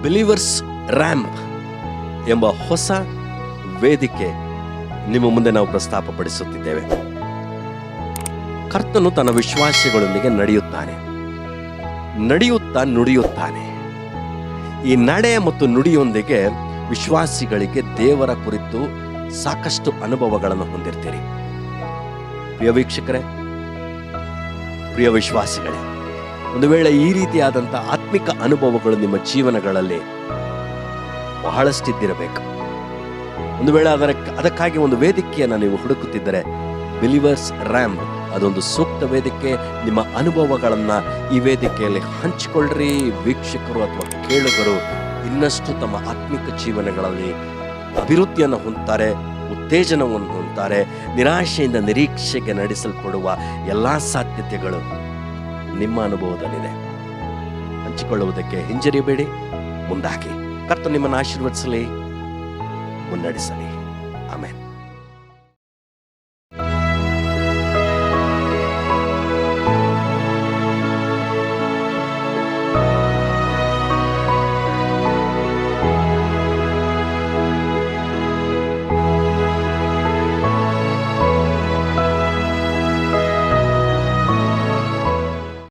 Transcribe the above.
Believers ramp ಎಂಬ ಹೊಸ ವೇದಿಕೆ ನಿಮ್ಮ ಮುಂದೆ ನಾವು ಪ್ರಸ್ತಾಪಪಡಿಸುತ್ತಿದ್ದೇವೆ. ಕರ್ತನು ತನ್ನ ವಿಶ್ವಾಸಿಗಳೊಂದಿಗೆ ನಡೆಯುತ್ತಾ ನುಡಿಯುತ್ತಾನೆ. ಈ ನಡೆ ಮತ್ತು ನುಡಿಯೊಂದಿಗೆ ವಿಶ್ವಾಸಿಗಳಿಗೆ ದೇವರ ಕುರಿತು ಸಾಕಷ್ಟು ಅನುಭವಗಳನ್ನು ಹೊಂದಿರ್ತೀರಿ. ಪ್ರಿಯ ವೀಕ್ಷಕರೇ, ಪ್ರಿಯ ವಿಶ್ವಾಸಿಗಳೇ, ಒಂದು ವೇಳೆ ಈ ರೀತಿಯಾದಂಥ ಆತ್ಮಿಕ ಅನುಭವಗಳು ನಿಮ್ಮ ಜೀವನಗಳಲ್ಲಿ ಬಹಳಷ್ಟಿದ್ದಿರಬೇಕು. ಒಂದು ವೇಳೆ ಅದಕ್ಕಾಗಿ ಒಂದು ವೇದಿಕೆಯನ್ನು ನೀವು ಹುಡುಕುತ್ತಿದ್ದರೆ ಬಿಲೀವರ್ಸ್ ರ್ಯಾಂಪ್ ಅದೊಂದು ಸೂಕ್ತ ವೇದಿಕೆ. ನಿಮ್ಮ ಅನುಭವಗಳನ್ನು ಈ ವೇದಿಕೆಯಲ್ಲಿ ಹಂಚಿಕೊಳ್ಳ್ರಿ. ವೀಕ್ಷಕರು ಅಥವಾ ಕೇಳುಗರು ಇನ್ನಷ್ಟು ತಮ್ಮ ಆತ್ಮಿಕ ಜೀವನಗಳಲ್ಲಿ ಅಭಿವೃದ್ಧಿಯನ್ನು ಹೊಂದುತ್ತಾರೆ, ಉತ್ತೇಜನವನ್ನು ಹೊಂದುತ್ತಾರೆ. ನಿರಾಶೆಯಿಂದ ನಿರೀಕ್ಷೆಗೆ ನಡೆಸಲ್ಪಡುವ ಎಲ್ಲ ಸಾಧ್ಯತೆಗಳು ನಿಮ್ಮ ಅನುಭವದಲ್ಲಿದೆ. ಹಂಚಿಕೊಳ್ಳುವುದಕ್ಕೆ ಹಿಂಜರಿಯಬೇಡಿ, ಮುಂದಾಗಿ. ಕರ್ತನು ನಿಮ್ಮನ್ನು ಆಶೀರ್ವದಿಸಲಿ, ಮುನ್ನಡೆಸಲಿ. ಆಮೆನ್.